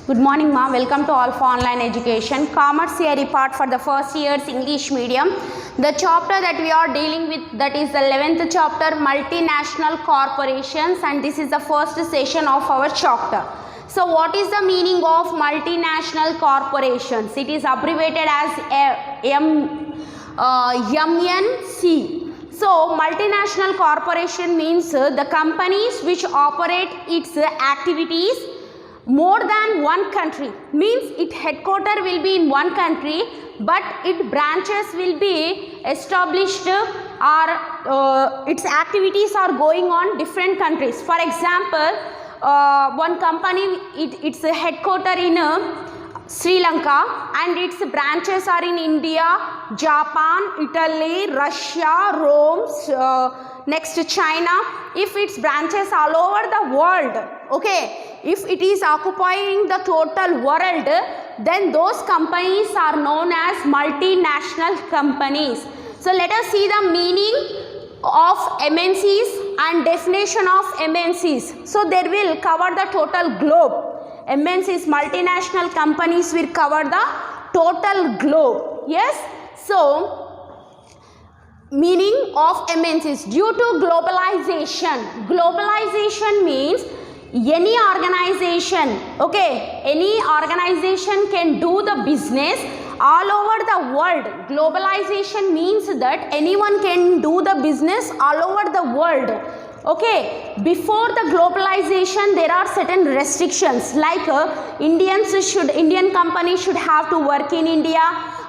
Good morning, ma. Welcome to Alpha Online Education. Commerce theory part for the first year's English medium. The chapter that we are dealing with, that is the 11th chapter, multinational corporations, and this is the first session of our chapter. So what is the meaning of multinational corporations? It is abbreviated as MNC. So multinational corporation means the companies which operate its activities more than one country, means its headquarter will be in one country but its branches will be established or its activities are going on different countries. For example, one company, its headquarter in Sri Lanka and its branches are in India, Japan, Italy, Russia, Rome, next China. If its branches all over the world, okay, if it is occupying the total world, then those companies are known as multinational companies. So let us see the meaning of MNCs and definition of MNCs. So they will cover the total globe. MNCs, multinational companies, will cover the total globe. Yes. So meaning of MNCs: due to globalization. Globalization means any organization, okay, any organization can do the business all over the world. Globalization means that anyone can do the business all over the world. Okay, before the globalization there are certain restrictions, like Indian companies should have to work in India,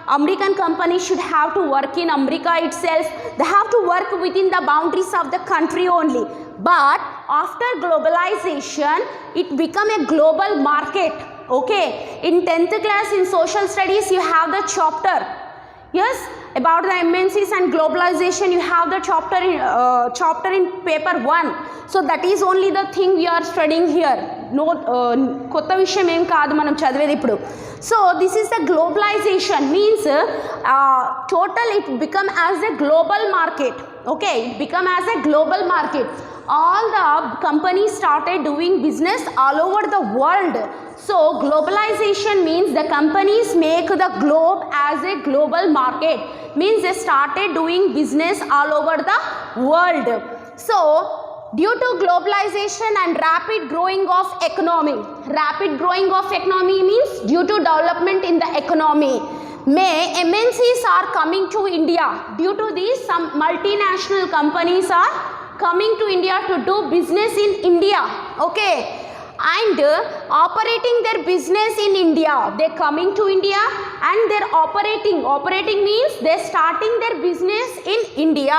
American companies should have to work in America itself, they have to work within the boundaries of the country only. But after globalization it become a global market. Okay, in 10th class in social studies you have the chapter, yes, about the MNCs and globalization. You have the chapter in paper 1. So that is only the thing we are studying here. No kotta vishayam em kaadu manam chadivedi ippudu. So this is the globalization, means total it become as a global market. Okay, it become as a global market. All the companies started doing business all over the world. So globalization means the companies make the globe as a global market, means they started doing business all over the world. So due to globalization and rapid growing of economy, rapid growing of economy means due to development in the economy, MNCs are coming to India. Due to this, some multinational companies are coming to India to do business in India, okay, and operating their business in India. They are coming to India and they are operating means they are starting their business in India.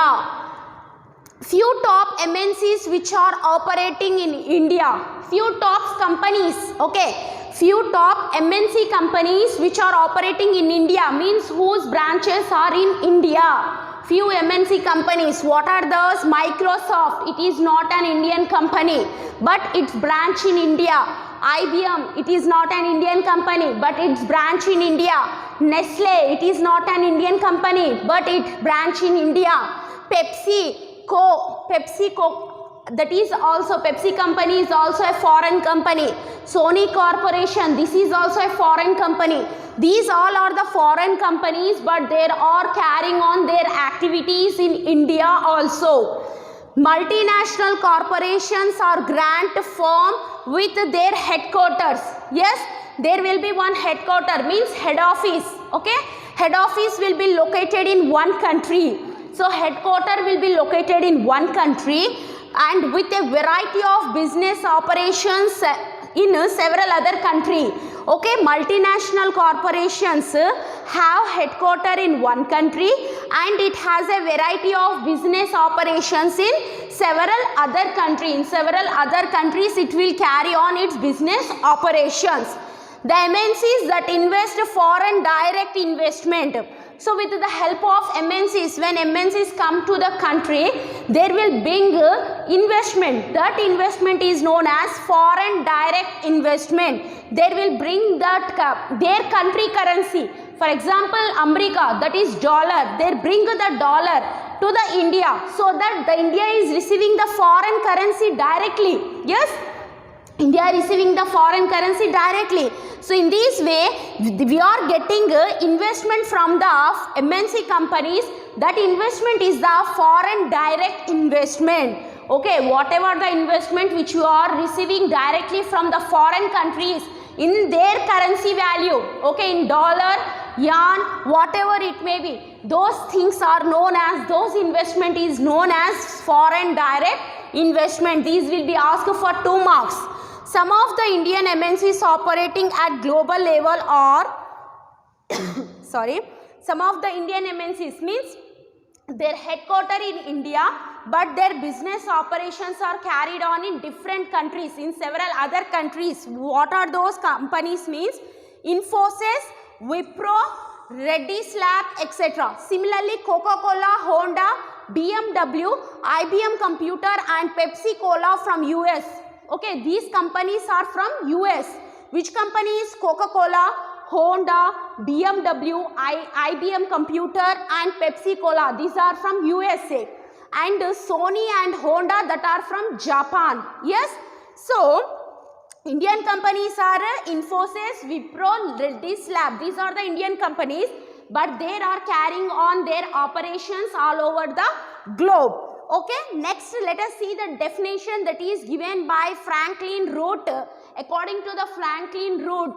Few top MNCs which are operating in India, few top companies, okay, few top MNC companies which are operating in India, means whose branches are in India. Few MNC companies, what are those? Microsoft, it is not an Indian company but its branch in India. IBM, it is not an Indian company but its branch in India. Nestle, it is not an Indian company but its branch in India. PepsiCo, that is also, Pepsi company is also a foreign company. Sony Corporation, this is also a foreign company. These all are the foreign companies but they are carrying on their activities in India also. Multinational corporations are grand firm with their headquarters. Yes, there will be one headquarter, means head office. Okay, head office will be located in one country. So headquarter will be located in one country and with a variety of business operations in several other countries. Okay, multinational corporations have headquarter in one country and it has a variety of business operations in several other countries. In several other countries it will carry on its business operations. The MNCs that invest foreign direct investment. So with the help of MNCs, when MNCs come to the country, they will bring investment. That investment is known as foreign direct investment. They will bring that their country currency. For example, America, that is dollar. They bring the dollar to the India so that the India is receiving the foreign currency directly. Yes. India receiving the foreign currency directly. So in this way, we are getting investment from the MNC companies. That investment is the foreign direct investment. Okay, whatever the investment which you are receiving directly from the foreign countries in their currency value, okay, in dollar, yuan, whatever it may be, those things are known as, those investment is known as foreign direct investment. These will be asked for 2 marks. Some of the Indian MNCs operating at global level are some of the Indian MNCs means their headquarter in India, but their business operations are carried on in different countries, in several other countries. What are those companies means? Infosys, Wipro, Reddy's Lab, etc. Similarly, Coca-Cola, Honda, BMW, IBM Computer and Pepsi Cola from US. Okay, these companies are from US. Which companies? Coca-Cola, Honda, BMW, IBM Computer and Pepsi Cola. These are from USA. And Sony and Honda, that are from Japan. Yes. So, Indian companies are Infosys, Wipro, Reddy's Lab. These are the Indian companies, but they are carrying on their operations all over the globe. Okay, next let us see the definition that is given by Franklin Root. According to the Franklin Root,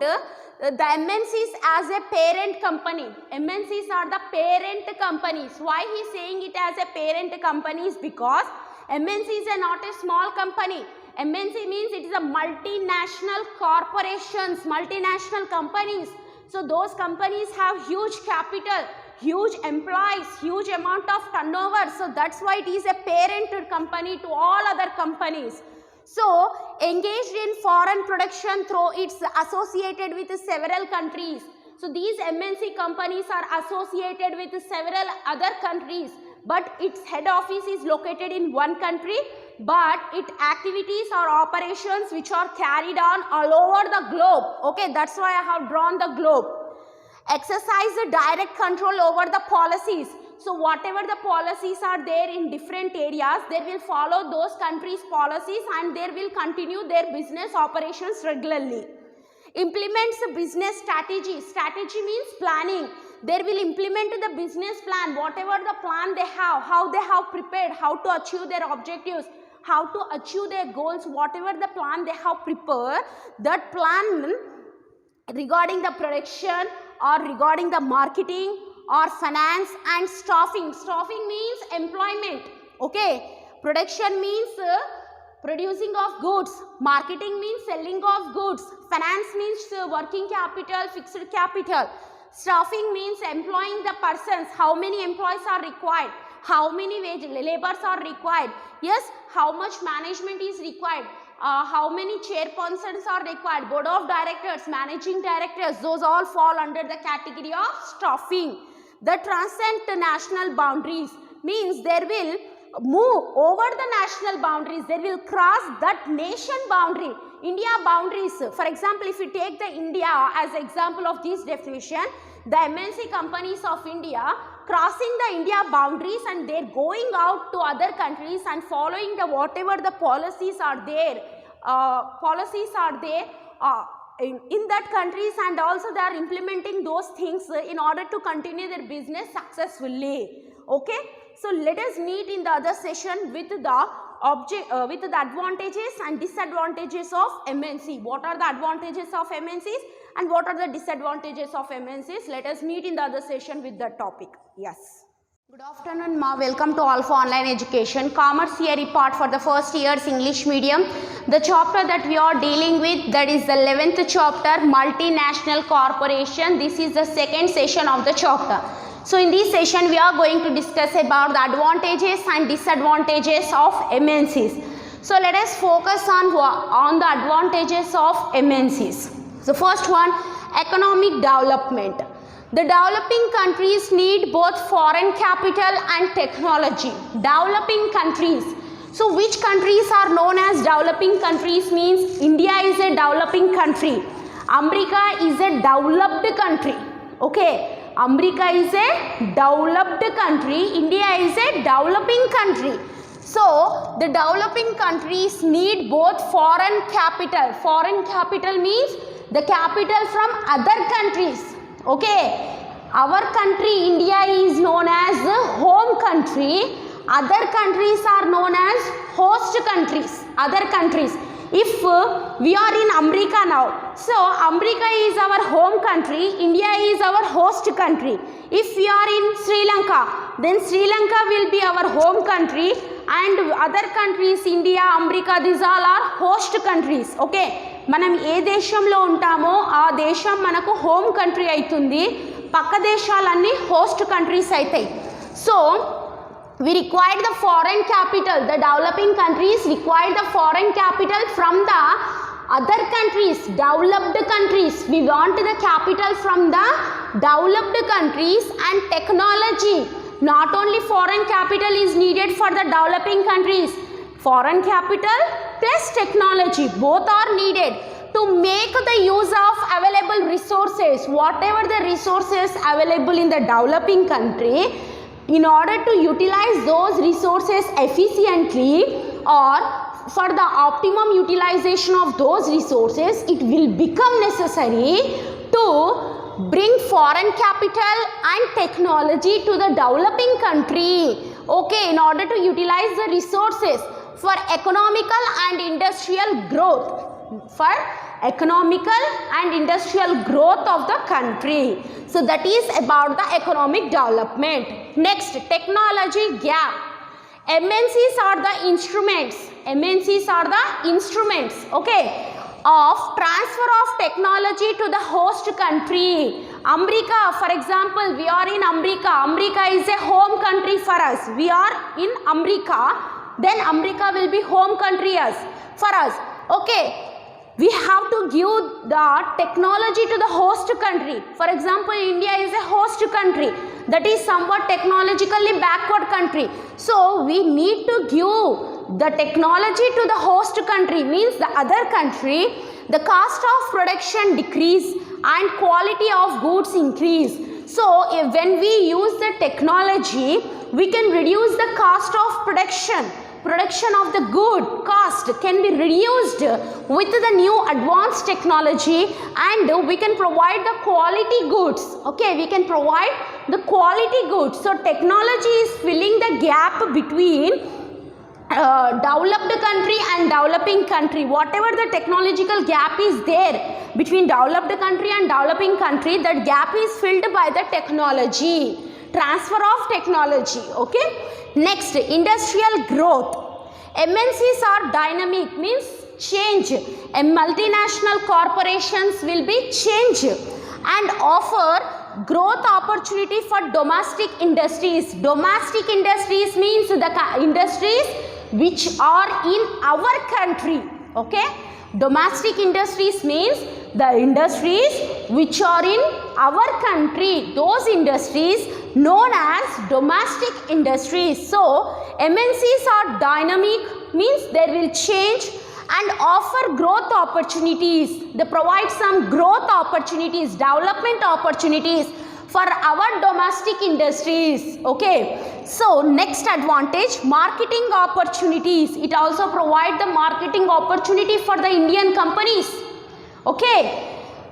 the MNCs as a parent company. MNCs are the parent companies. Why he is saying it as a parent companies? Because MNCs are not a small company. MNC means it is a multinational corporations, multinational companies. So those companies have huge capital, huge employees, huge amount of turnover. So that's why it is a parent company to all other companies. So engaged in foreign production through its associated with several countries. So these MNC companies are associated with several other countries, but its head office is located in one country, but its activities or operations which are carried on all over the globe. Okay, that's why I have drawn the globe. Exercise the direct control over the policies. So whatever the policies are there in different areas, they will follow those countries' policies and they will continue their business operations regularly. Implements the business strategy. Strategy means planning. They will implement the business plan, whatever the plan they have, how they have prepared, how to achieve their objectives, how to achieve their goals, whatever the plan they have prepared, that plan regarding the production or regarding the marketing or finance and staffing. Staffing means employment. Okay. Production means producing of goods. Marketing means selling of goods. Finance means working capital, fixed capital. Staffing means employing the persons. How many employees are required? How many laborers are required? Yes, how much management is required? How many chairpersons are required? Board of directors, managing directors, those all fall under the category of staffing. The transcend national boundaries means there will move over the national boundaries. They will cross that nation boundary. India boundaries. For example, if you take the India as example of this definition, the MNC companies of India crossing the India boundaries and they're going out to other countries and following the whatever the policies are there, in that countries, and also they are implementing those things in order to continue their business successfully. Okay, so let us meet in the other session with the advantages and disadvantages of MNC. What are the advantages of MNCs and what are the disadvantages of MNCs? Let us meet in the other session with that topic. Yes. Good afternoon, ma. Welcome to Alpha Online Education. Commerce theory part for the first year's English medium. The chapter that we are dealing with, that is the 11th chapter, Multinational Corporation. This is the second session of the chapter. So in this session, we are going to discuss about the advantages and disadvantages of MNCs. So let us focus on the advantages of MNCs. So first one, economic development. The developing countries need both foreign capital and technology. Developing countries. So which countries are known as developing countries? Means India is a developing country. America is a developed country. Okay. America is a developed country. India is a developing country. So the developing countries need both foreign capital. Foreign capital means the capital from other countries. Okay, our country India is known as the home country. Other countries are known as host countries. Other countries. If we are in America now, so America is our home country, India is our host country. If we are in Sri Lanka, then Sri Lanka will be our home country, and other countries, India, America, these all are host countries. Okay, మనం ఏ దేశంలో ఉంటామో ఆ దేశం మనకు home country అవుతుంది, పక్క దేశాలన్నీ host countries అవుతాయి. So we require the foreign capital. The developing countries require the foreign capital from the other countries, developed countries. We want the capital from the developed countries and technology. Not only foreign capital is needed for the developing countries, foreign capital plus technology, both are needed to make the use of available resources. Whatever the resources available in the developing country, in order to utilize those resources efficiently or for the optimum utilization of those resources, it will become necessary to bring foreign capital and technology to the developing country. Okay, in order to utilize the resources for economical and industrial growth. For economical and industrial growth of the country. So that is about the economic development. Next, technology gap. MNCs are the instruments. MNCs are the instruments, okay, of transfer of technology to the host country. America, for example, we are in America. America is a home country for us. We are in America. Then America will be home country for us. Okay. We have to give the technology to the host country. For example, India is a host country that is somewhat technologically backward country. So we need to give the technology to the host country, means the other country. The cost of production decrease and quality of goods increase. So when we use the technology, we can reduce the cost of production of the good cost can be reduced with the new advanced technology, and we can provide the quality goods. Okay, we can provide the quality goods. So technology is filling the gap between developed country and developing country. Whatever the technological gap is there between developed country and developing country, that gap is filled by the technology, transfer of technology. Okay, next, industrial growth. MNCs are dynamic, means change. Multinational corporations will be change and offer growth opportunity for domestic industries. Domestic industries means the industries which are in our country. Okay, domestic industries means the industries which are in our country. Those industries known as domestic industries. So MNCs are dynamic, means they will change and offer growth opportunities. They provide some growth opportunities, development opportunities for our domestic industries. Okay, so next advantage, marketing opportunities. It also provides the marketing opportunity for the Indian companies. Okay,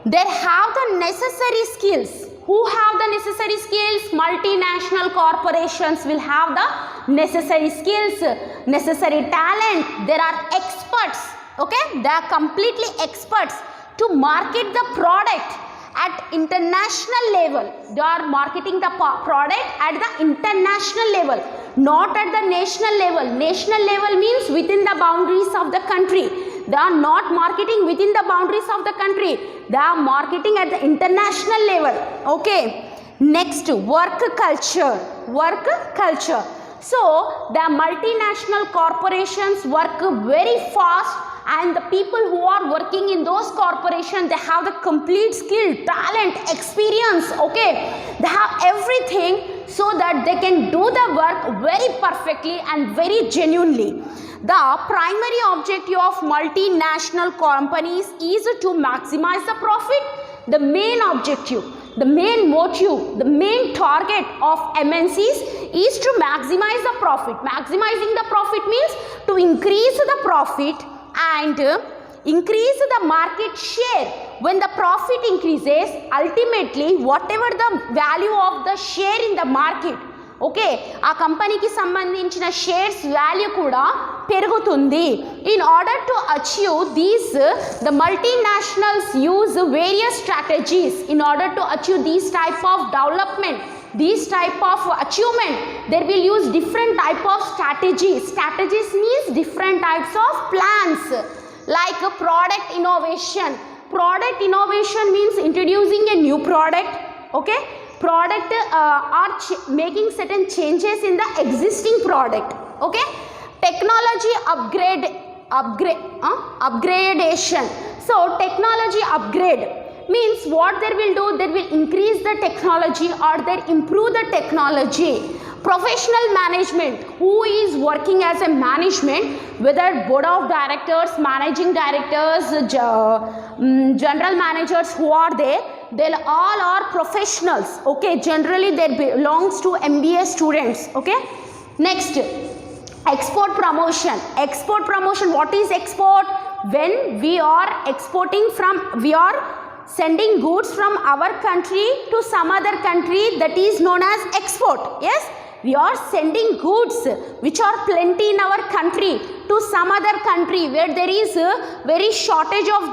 they have the necessary skills. Who have the necessary skills? Multinational corporations will have the necessary skills, necessary talent. There are experts. Okay, they are completely experts to market the product at international level. They are marketing the product at the international level, not at the national level. National level means within the boundaries of the country. They are not marketing within the boundaries of the country. They are marketing at the international level. Okay, next, work culture. Work culture. So the multinational corporations work very fast, and the people who are working in those corporations, they have the complete skill, talent, experience. Okay, they have everything so that they can do the work very perfectly and very genuinely. The primary objective of multinational companies is to maximize the profit, the main objective, the main motive, the main target of MNCs is to maximize the profit. Maximizing the profit means to increase the profit and increase the market share. When the profit increases, ultimately whatever the value of the share in the market, okay, ఆ కంపెనీకి సంబంధించిన shares value కూడా పెరుగుతుంది. In order to achieve these the multinationals use various strategies in order to achieve these type of development, these type of achievement. There will use different type of strategies. Strategies means different types of plans like product innovation. Product innovation means introducing a new product, okay, product or making certain changes in the existing product, okay. Technology upgradation. So technology upgrade means what they will do, they will increase the technology or they improve the technology. Professional management, who is working as a management, whether board of directors, managing directors, general managers, who are there, they all are professionals, okay. Generally they belongs to MBA students, okay. Next, export promotion. Export promotion, what is export? When we are exporting from, we are sending goods from our country to some other country, that is known as export. Yes, we are sending goods which are plenty in our country to some other country where there is a very shortage of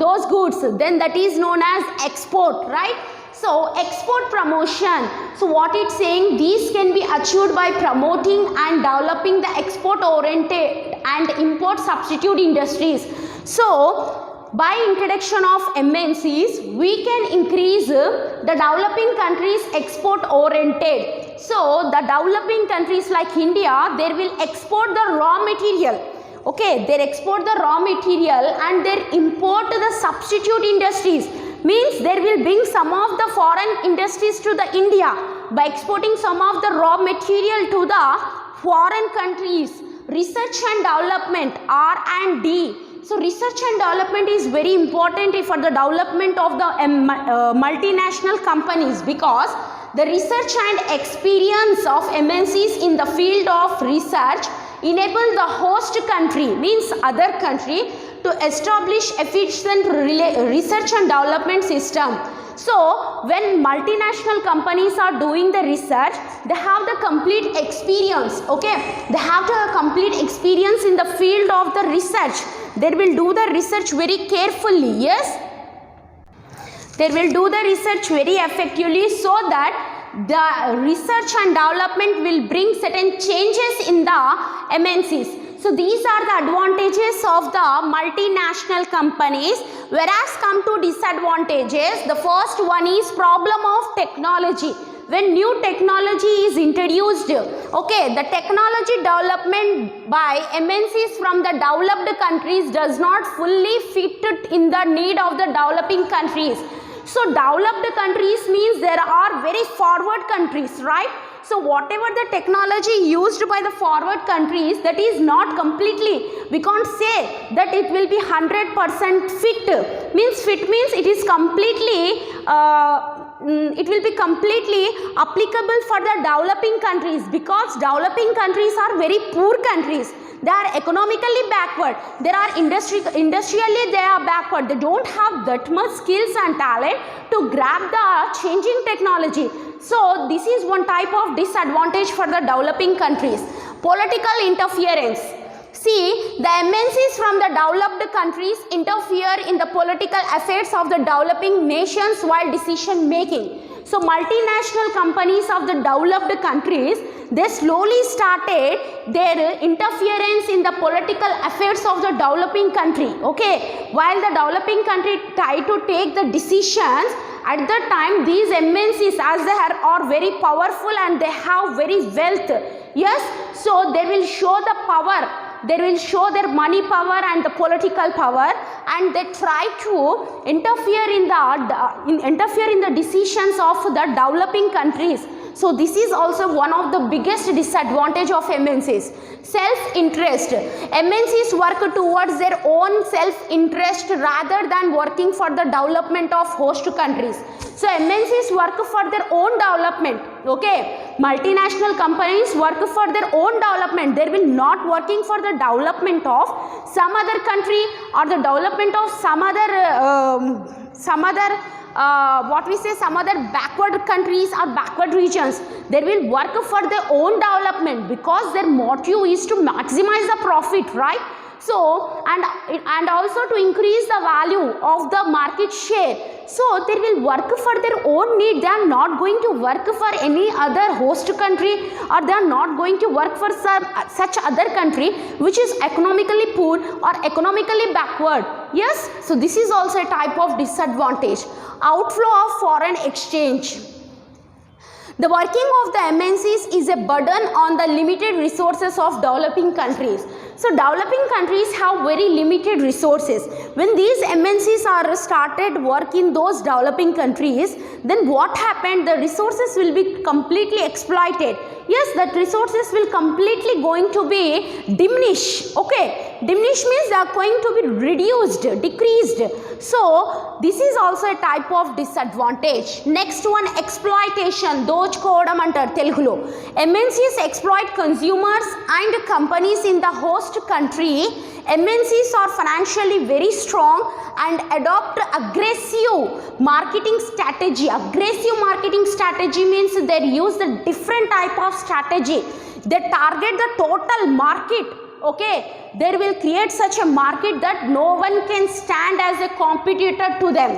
those goods, then that is known as export, right? So export promotion, so what it's saying, these can be achieved by promoting and developing the export oriented and import substitute industries. So by introduction of MNCs, we can increase the developing countries export oriented. So the developing countries like India, they will export the raw material, okay, they export the raw material and they import the substitute industries, means they will bring some of the foreign industries to the India by exporting some of the raw material to the foreign countries. Research and development, R&D. So research and development is very important for the development of the multinational companies, because the research and experience of MNCs in the field of research enable the host country, means other country, to establish efficient research and development system. So when multinational companies are doing the research, they have the complete experience, okay, they have the complete experience in the field of the research. They will do the research very carefully, yes, they will do the research very effectively, so that the research and development will bring certain changes in the MNCs. So these are the advantages of the multinational companies. Whereas come to disadvantages, the first one is problem of technology. When new technology is introduced, okay, the technology development by MNCs from the developed countries does not fully fit in the need of the developing countries. So developed countries means there are very forward countries, right? So whatever the technology used by the forward countries, that is not completely, we can't say that it will be 100% fit. Means fit means it is completely it will be completely applicable for the developing countries, because developing countries are very poor countries. They are economically backward, there are industrially they are backward, they don't have that much skills and talent to grab the changing technology. So this is one type of disadvantage for the developing countries. Political interference. See, the MNCs from the developed countries interfere in the political affairs of the developing nations while decision making. So multinational companies of the developed countries, they slowly started their interference in the political affairs of the developing country, okay. While the developing country try to take the decisions, at that time these MNCs, as they are very powerful and they have very wealth, yes, so they will show the power, they will show their money power and the political power, and they try to interfere in the decisions of the developing countries. So this is also one of the biggest disadvantage of MNCs. Self-interest. MNCs work towards their own self-interest rather than working for the development of host countries. So MNCs work for their own development. Okay, multinational companies work for their own development. They will not working for the development of some other country or the development of some other some other backward countries or backward regions. They will work for their own development because their motive is to maximize the profit, right? So and also to increase the value of the market share. So they will work for their own need. They are not going to work for any other host country, or they are not going to work for such other country which is economically poor or economically backward. Yes, so this is also a type of disadvantage. Outflow of foreign exchange. The working of the MNCs is a burden on the limited resources of developing countries. So developing countries have very limited resources. When these MNCs are started work in those developing countries, then what happened? The resources will be completely exploited. Yes, that resources will completely going to be diminished. Okay, diminish means they are going to be reduced, decreased. So this is also a type of disadvantage. Next one, exploitation. దోచుకోవడం అంటారు తెలుగులో. MNCs exploit consumers and companies in the host country. MNCs are financially very strong and adopt aggressive marketing strategy. Aggressive marketing strategy means they use the different type of strategy. They target the total market. Okay, they will create such a market that no one can stand as a competitor to them.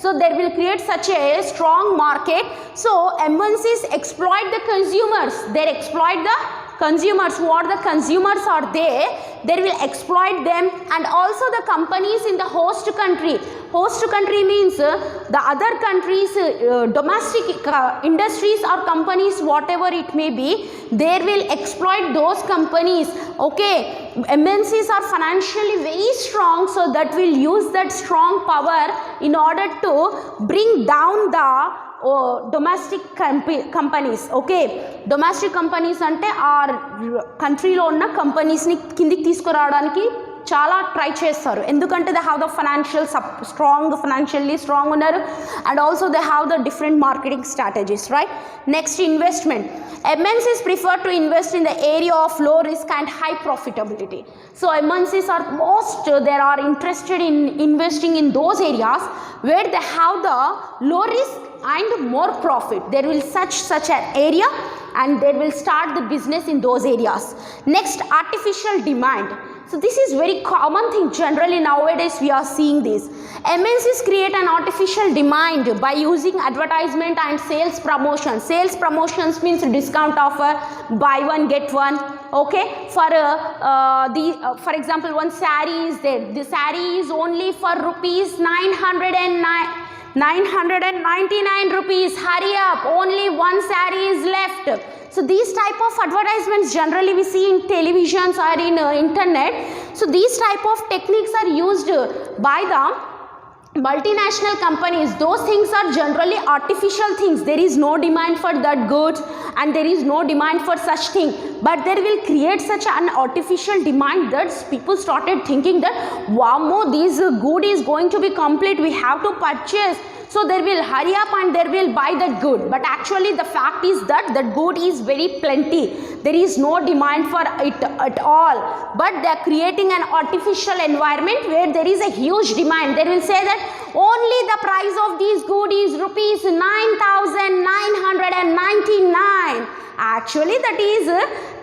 So they will create such a strong market. So MNCs exploit the consumers. They exploit the consumers. What the consumers are there, they will exploit them, and also the companies in the host country. Host country means the other countries, domestic industries or companies, whatever it may be, they will exploit those companies. Okay, MNCs are financially very strong, so that will use that strong power in order to bring down the domestic companies. Okay, domestic companies ante our country lo unna companies ni kindiki తీసుకురావడానికి చాలా try చేస్తారు. ఎందుకంటే they have the financially strong ఉన్నారు, and also they have the different marketing strategies, right? Next, investment. MNCs prefer to invest in the area of low risk and high profitability. So MNCs are they are interested in investing in those areas where they have the low risk and more profit. There will such an area, and they will start the business in those areas. Next, artificial demand. So this is very common thing. Generally nowadays we are seeing this. MNCs create an artificial demand by using advertisement and sales promotion. Sales promotions means discount offer, buy one get one. Okay, for example, one saree is there. The saree is only for rupees 999 rupees. Hurry up, only one saree is left. So these type of advertisements generally we see in televisions or in internet. So these type of techniques are used by the multinational companies. Those things are generally artificial things. There is no demand for that goods, and there is no demand for such thing, but they will create such an artificial demand that people started thinking that wow, this good is going to be complete, we have to purchase. So they will hurry up and they will buy that good, but actually the fact is that the good is very plenty. There is no demand for it at all, but they are creating an artificial environment where there is a huge demand. They will say that only the price of these good is rupees 9,999. Actually that is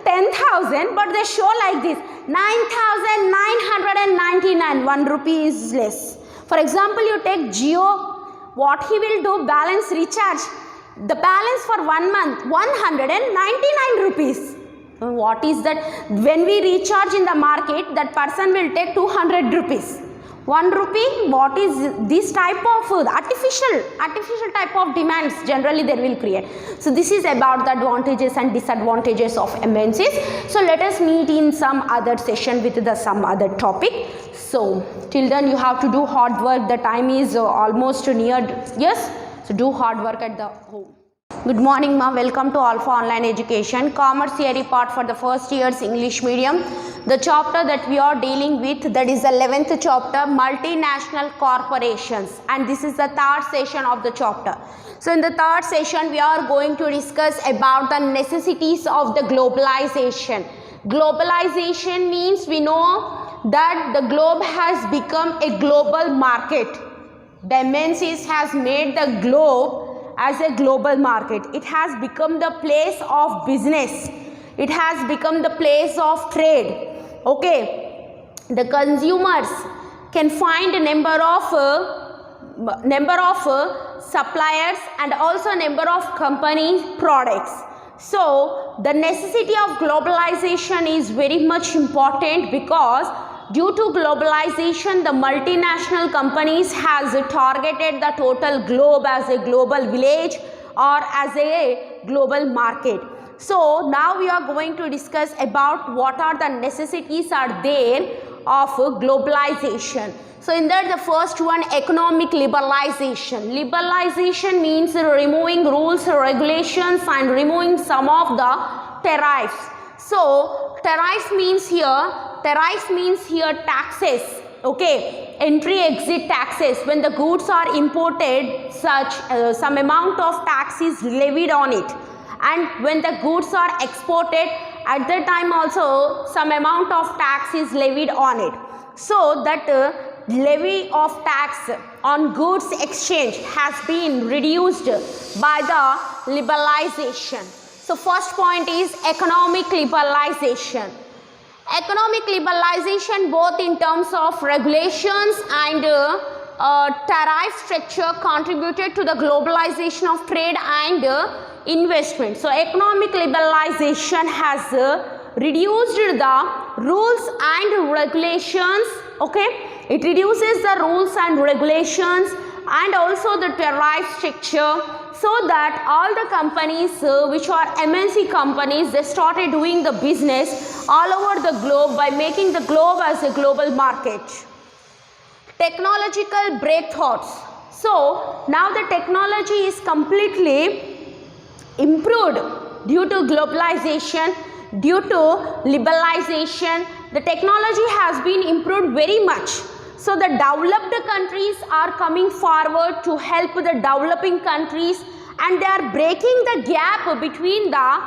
10,000, but they show like this, 9,999, 1 rupee is less. For example, you take Jio. What he will do? Balance recharge. The balance for 1 month, 199 rupees. What is that? When we recharge in the market, that person will take 200 rupees. 1 rupee. What is this type of artificial type of demands generally they will create? So this is about the advantages and disadvantages of MNCs. So let us meet in some other session with some other topic. So till then you have to do hard work. The time is almost near. Yes, so do hard work at the home. Good morning, ma. Welcome to Alpha Online Education. Commerce theory part for the first year's English medium. The chapter that we are dealing with, that is the 11th chapter, multinational corporations, and this is the third session of the chapter. So in the third session, we are going to discuss about the necessities of the globalization. Globalization means we know that the globe has become a global market. The MNCs has made the globe as a global market. It has become the place of business. It has become the place of trade. Okay, the consumers can find a number of suppliers and also number of company products. So the necessity of globalization is very much important, because due to globalization, the multinational companies has targeted the total globe as a global village or as a global market. So now we are going to discuss about what are the necessities are there of globalization. So in that, the first one, economic liberalization. Liberalization means removing rules, regulations and removing some of the tariffs. So tariffs means here taxes. Okay, entry exit taxes. When the goods are imported, such some amount of tax is levied on it, and when the goods are exported, at that time also some amount of tax is levied on it. So that levy of tax on goods exchange has been reduced by the liberalization. So first point is economic liberalization. Economic liberalization, both in terms of regulations and tariff structure, contributed to the globalization of trade and investment. So economic liberalization has reduced the rules and regulations. Okay, it reduces the rules and regulations and also the tariff structure, so that all the companies which are MNC companies, they started doing the business all over the globe by making the globe as a global market. Technological breakthroughs. So now the technology is completely improved due to globalization, due to liberalization. The technology has been improved very much. So the developed countries are coming forward to help the developing countries, and they are breaking the gap between the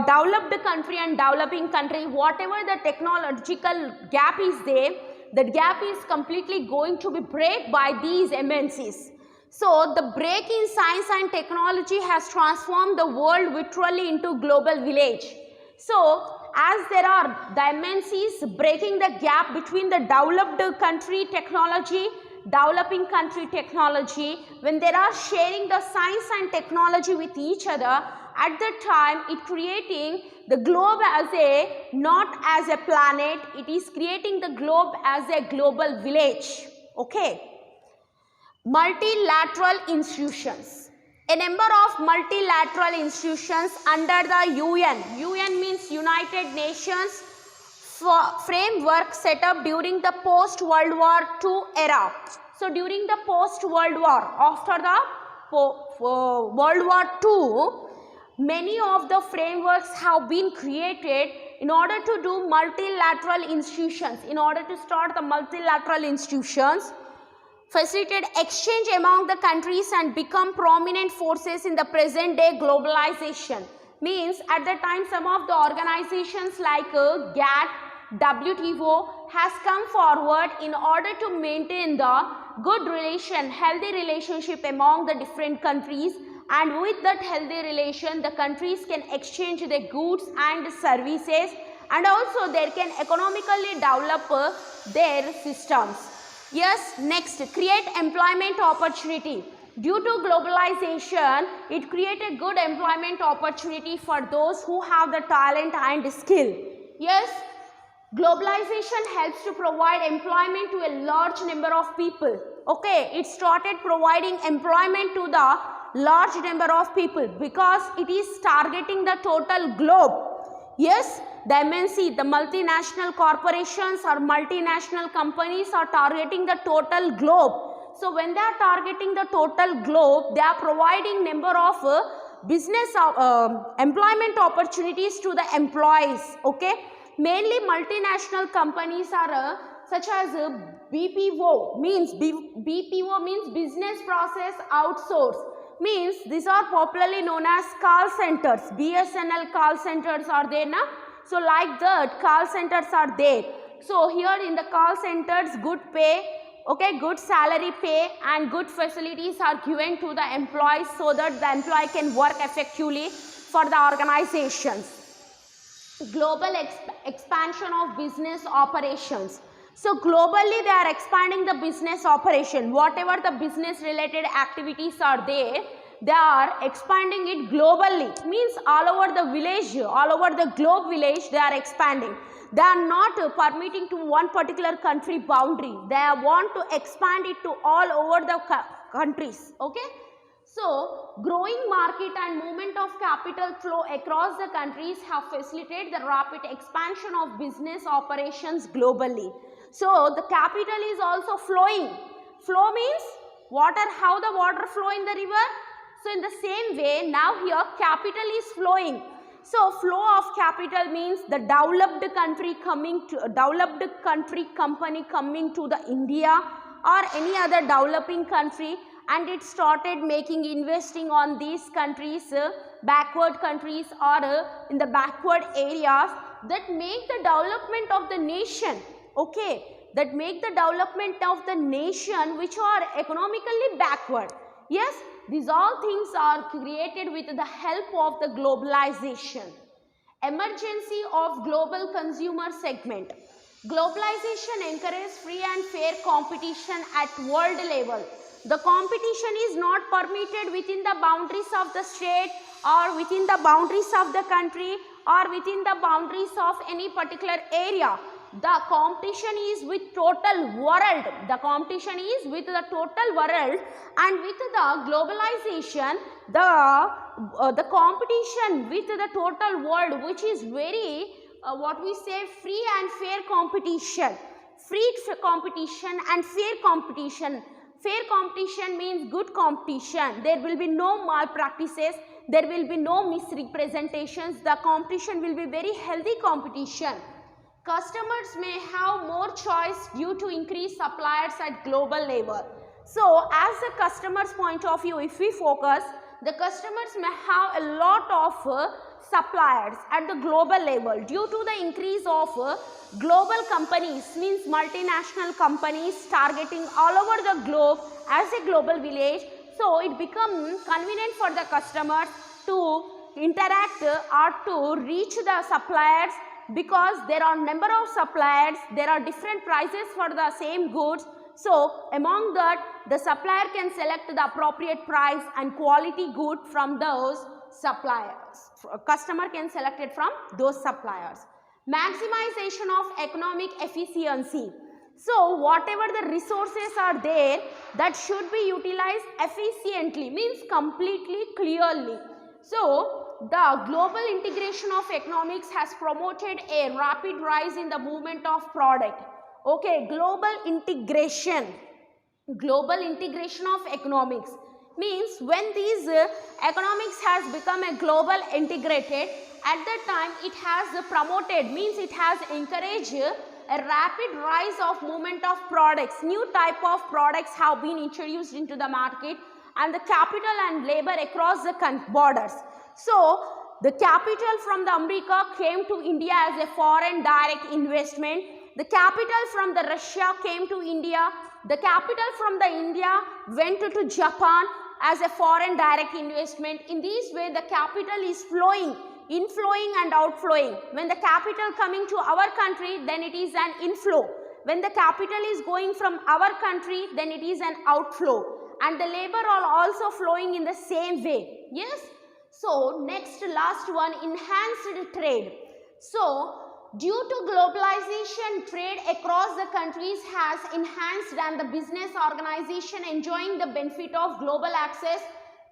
developed country and developing country. Whatever the technological gap is there, that gap is completely going to be break by these MNCs. So the break in science and technology has transformed the world literally into global village. So as there are the MNCs breaking the gap between the developed country technology, developing country technology, when they are sharing the science and technology with each other, at that time it creating the globe as a, not as a planet, it is creating the globe as a global village. Okay. Multilateral institutions. A number of multilateral institutions under the UN. UN means United Nations framework set up during the post-World War II era. So during the post-World War, after the World War II, many of the frameworks have been created in order to do multilateral institutions, in order to start the multilateral institutions, facilitate exchange among the countries and become prominent forces in the present day globalization. Means at the time some of the organizations like GATT, WTO has come forward in order to maintain the good relation, healthy relationship among the different countries, and with that healthy relation the countries can exchange their goods and services, and also they can economically develop their systems. Yes, next, create employment opportunity. Due to globalization, it created good employment opportunity for those who have the talent and skill. Yes, globalization helps to provide employment to a large number of people. Okay, it started providing employment to the large number of people because it is targeting the total globe. Yes, the MNC, the multinational corporations or multinational companies are targeting the total globe. So when they are targeting the total globe, they are providing number of employment opportunities to the employees. Okay, mainly multinational companies are such as BPO means BPO means business process outsource, means these are popularly known as call centers. BSNL call centers are there now, so like that call centers are there. So here in the call centers, good pay, okay, good salary pay and good facilities are given to the employees so that the employee can work effectively for the organizations. Global expansion of business operations. So globally they are expanding the business operation. Whatever the business related activities are there, they are expanding it globally. Means all over the village, all over the globe village they are expanding. They are not permitting to one particular country boundary. They want to expand it to all over the countries. Okay. So, growing market and movement of capital flow across the countries have facilitated the rapid expansion of business operations globally. So, the capital is also flowing. Flow means water, how the water flow in the river. So, in the same way, now here capital is flowing. So, flow of capital means the developed country coming to, developed country company coming to the India or any other developing country, and it started investing on these countries, backward countries or in the backward areas that make the development of the nation, okay, that make the development of the nation which are economically backward. Yes, these all things are created with the help of the globalization. Emergency of global consumer segment. Globalization encourages free and fair competition at world level. The competition is not permitted within the boundaries of the state or within the boundaries of the country or within the boundaries of any particular area. The competition is with total world. The competition is with the total world, and with the globalization, the competition with the total world, which is very what we say free and fair competition. Free competition and fair competition. Fair competition means good competition. There will be no malpractices. There will be no misrepresentations. The competition will be very healthy competition. Customers may have more choice due to increased suppliers at global level. So, as a customer's point of view, if we focus, the customers may have a lot of suppliers at the global level due to the increase of global companies, means multinational companies targeting all over the globe as a global village. So, it becomes convenient for the customers to interact or to reach the suppliers, because there are number of suppliers, there are different prices for the same goods. So, among that, the supplier can select the appropriate price and quality good from those suppliers. Customer can select it from those suppliers. Maximization of economic efficiency. So, whatever the resources are there, that should be utilized efficiently, means completely clearly. So, the global integration of economics has promoted a rapid rise in the movement of product. Okay, global integration of economics means when these economics has become a global integrated, at that time it has promoted, means it has encouraged a rapid rise of movement of products. New type of products have been introduced into the market, and the capital and labor across the borders. So, the capital from the America came to India as a foreign direct investment. The capital from the Russia came to India. The capital from the India went to Japan as a foreign direct investment. In this way, the capital is flowing, inflowing and outflowing. When the capital coming to our country, then it is an inflow. When the capital is going from our country, then it is an outflow. And the labor are also flowing in the same way. Yes. So, next last one, enhanced trade. So, due to globalization, trade across the countries has enhanced, and the business organization enjoying the benefit of global access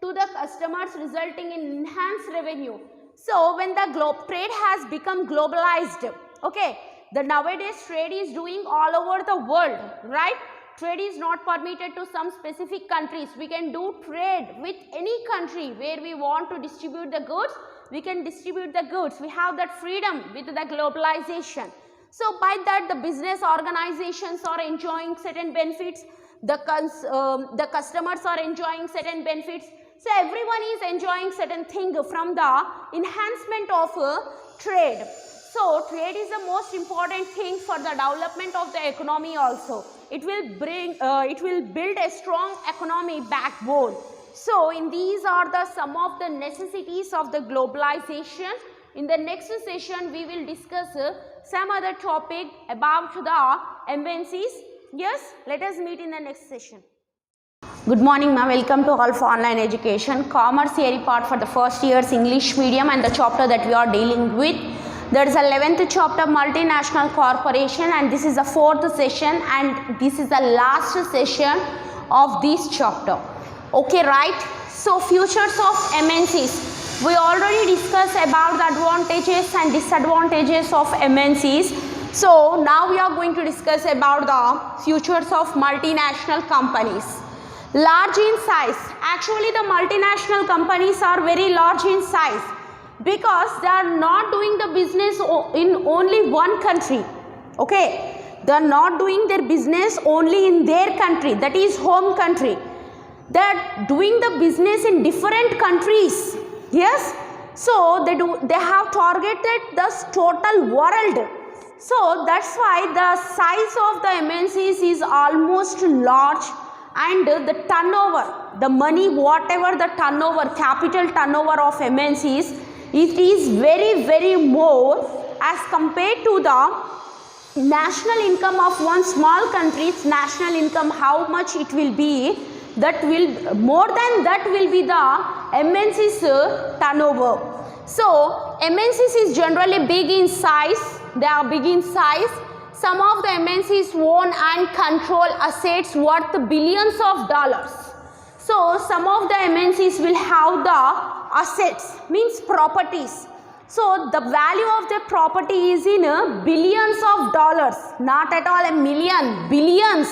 to the customers, resulting in enhanced revenue. So, when the trade has become globalized, okay, the nowadays trade is doing all over the world, right? Trade is not permitted to some specific countries. We can do trade with any country where we want to distribute the goods. We can distribute the goods. We have that freedom with the globalization. So by that, the business organizations are enjoying certain benefits. The customers are enjoying certain benefits. So everyone is enjoying certain thing from the enhancement of trade. So trade is the most important thing for the development of the economy also. It will build a strong economy backbone. So in these are the some of the necessities of the globalization. In the next session we will discuss some other topic about the MNCs. Yes, let us meet in the next session. Good morning ma'am, welcome to all for online education. Commerce theory part for the first year's English medium, and the chapter that we are dealing with, there is 11th chapter, multinational corporation, and this is the 4th session and this is the last session of this chapter. Okay, right? So futures of MNCs, we already discussed about the advantages and disadvantages of MNCs. So now we are going to discuss about the futures of multinational companies. Large in size. Actually the multinational companies are very large in size because they are not doing the business in only one country. Okay, they are not doing their business only in their country, that is home country. They are doing the business in different countries. Yes, so they have targeted the total world. So that's why the size of the MNCs is almost large, and the turnover, the money, whatever the turnover, capital turnover of MNCs, it is very more as compared to the national income of one small country's national income. How much it will be, that will more than that will be the MNC's turnover. So MNCs is generally big in size. They are big in size. Some of the MNCs own and control assets worth billions of dollars. So some of the MNCs will have the assets, means properties. So the value of the property is in billions of dollars, not at all a million, billions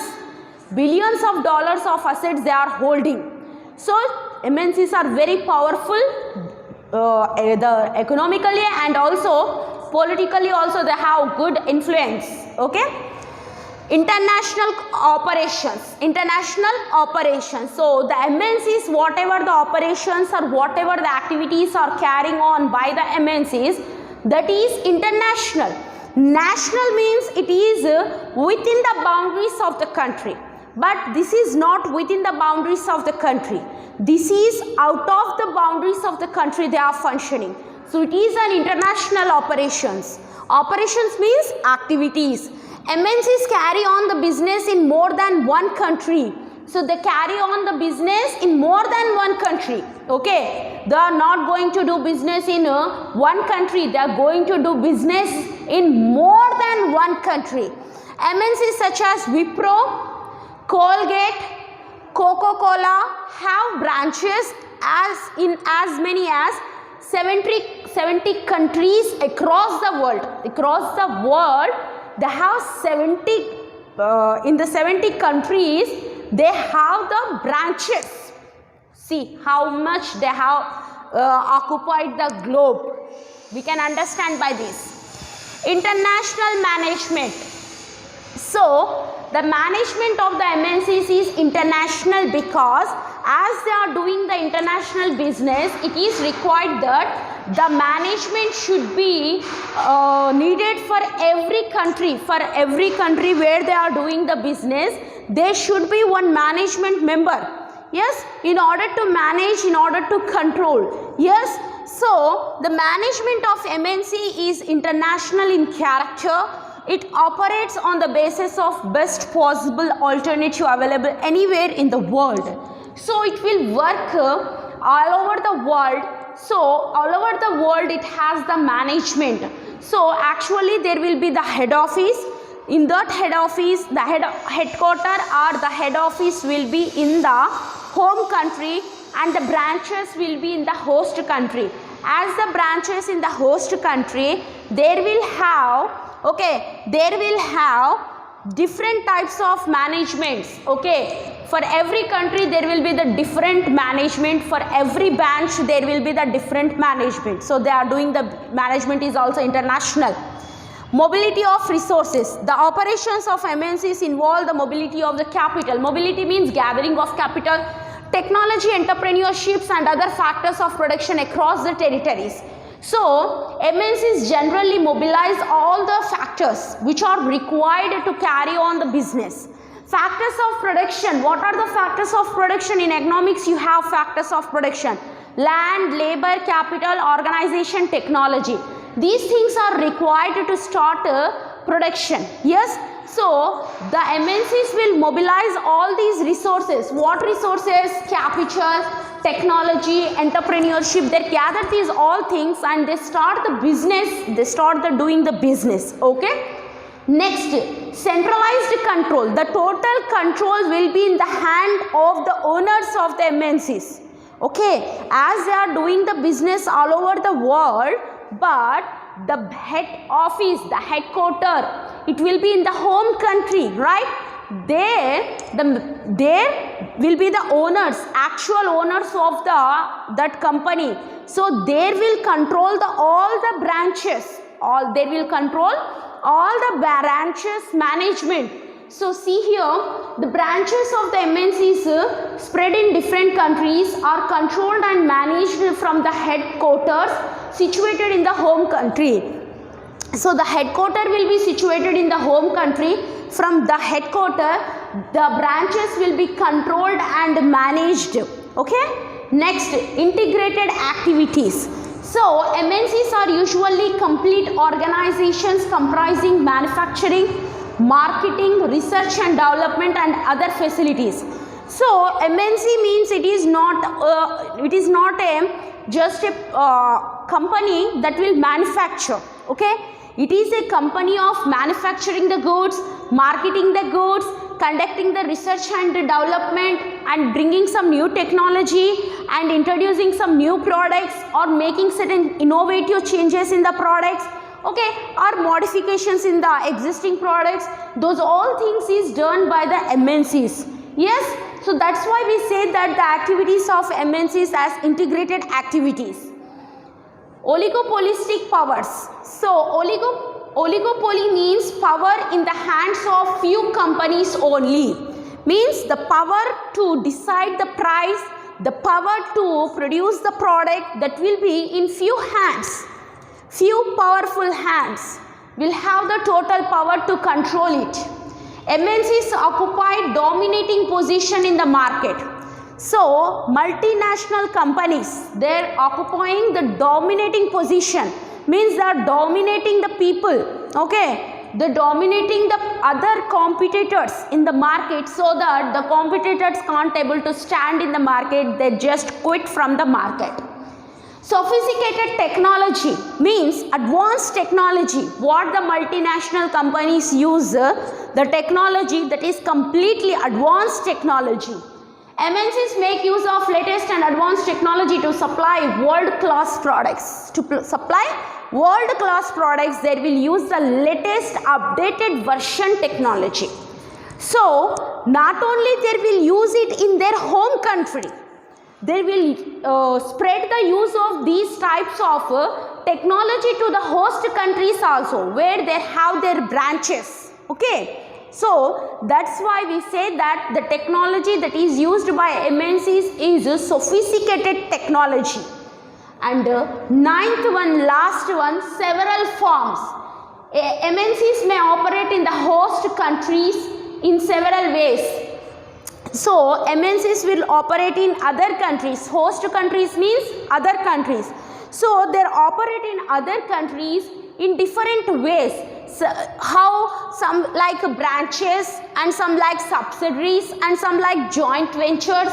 of dollars of assets they are holding. So MNCs are very powerful, economically and also politically also they have good influence. Okay, international operations. So the MNCs, whatever the operations or whatever the activities are carrying on by the MNCs, that is international. National means it is within the boundaries of the country, but this is not within the boundaries of the country. This is out of the boundaries of the country they are functioning. So it is an international operations. Operations means activities. MNCs carry on the business in more than one country. So they carry on the business in more than one country. Okay, they are not going to do business in one country. They are going to do business in more than one country. MNCs such as Wipro, Colgate, Coca-Cola have branches in as many as 70 countries across the world. They have 70 in the 70 countries they have the branches. See how much they have occupied the globe. We can understand by this. International management. So the management of the MNCs is international because as they are doing the international business, it is required that the management should be needed for every country. For every country where they are doing the business, there should be one management member. Yes, in order to manage, in order to control. Yes, so the management of MNC is international in character. It operates on the basis of best possible alternative available anywhere in the world. So it will work all over the world. So all over the world it has the management. So actually there will be the head office. In that head office, the headquarter or the head office will be in the home country, and the branches will be in the host country. As the branches in the host country, there will have different types of managements. Okay, for every country there will be the different management, for every branch there will be the different management, so they are doing the management is also international. Mobility of resources. The operations of MNCs involve the mobility of the capital. Mobility means gathering of capital, technology, entrepreneurships and other factors of production across the territories. So, MNCs generally mobilize all the factors which are required to carry on the business. Factors of production. What are the factors of production? In economics, you have factors of production: land, labor, capital, organization, technology. These things are required to start production. Yes. So, the MNCs will mobilize all these resources. What resources? Capital, technology, entrepreneurship. They gather these all things and they start the business. They start doing the business. Okay. Next, centralized control. The total control will be in the hand of the owners of the MNCs. Okay. As they are doing the business all over the world, but the head office, the headquarter, it will be in the home country, right? There will be the owners, actual owners of that company. So they will control all the branches. They will control all the branches management. So see here, the branches of the MNCs spread in different countries are controlled and managed from the headquarters situated in the home country. So the headquarter will be situated in the home country. From the headquarter, the branches will be controlled and managed. Okay. Next, integrated activities. So MNCs are usually complete organizations comprising manufacturing, marketing, research and development and other facilities. So MNC means it is not just a company that will manufacture. Okay, it is a company of manufacturing the goods, marketing the goods, conducting the research and development and bringing some new technology and introducing some new products or making certain innovative changes in the products. Okay, or modifications in the existing products. Those all things is done by the MNCs. Yes, so that's why we say that the activities of MNCs as integrated activities. Oligopolistic powers. So oligopoly means power in the hands of few companies only. Means the power to decide the price, the power to produce the product, that will be in few hands. Few powerful hands will have the total power to control it. MNCs occupy dominating position in the market. So multinational companies, they are occupying the dominating position, means they are dominating the people. Okay, they are dominating the other competitors in the market, so that the competitors can't able to stand in the market, they just quit from the market. Sophisticated technology means advanced technology. What the multinational companies use, the technology that is completely advanced technology. MNCs make use of latest and advanced technology to supply world-class products. To supply world-class products, they will use the latest updated version technology. So, not only they will use it in their home country, they will spread the use of these types of technology to the host countries also, where they have their branches. Okay. So that's why we say that the technology that is used by MNCs is a sophisticated technology. And ninth one, last one, several forms. MNCs may operate in the host countries in several ways. So MNCs will operate in other countries. Host countries means other countries. So they operate in other countries in different ways. So how some like branches and some like subsidiaries and some like joint ventures,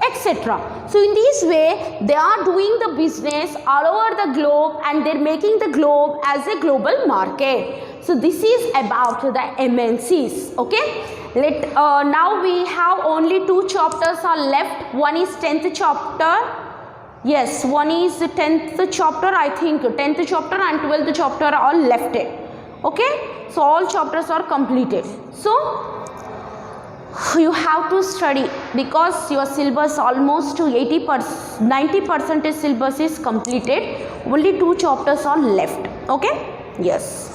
etc. So in this way they are doing the business all over the globe and they are making the globe as a global market. So this is about the MNCs. Okay. Now we have only 2 chapters are left. One is 10th chapter. Yes, one is 10th chapter, I think 10th chapter and 12th chapter are left. Okay, so all chapters are completed. So you have to study because your syllabus almost to 80%, 90% syllabus is completed. Only 2 chapters are left. Okay, yes.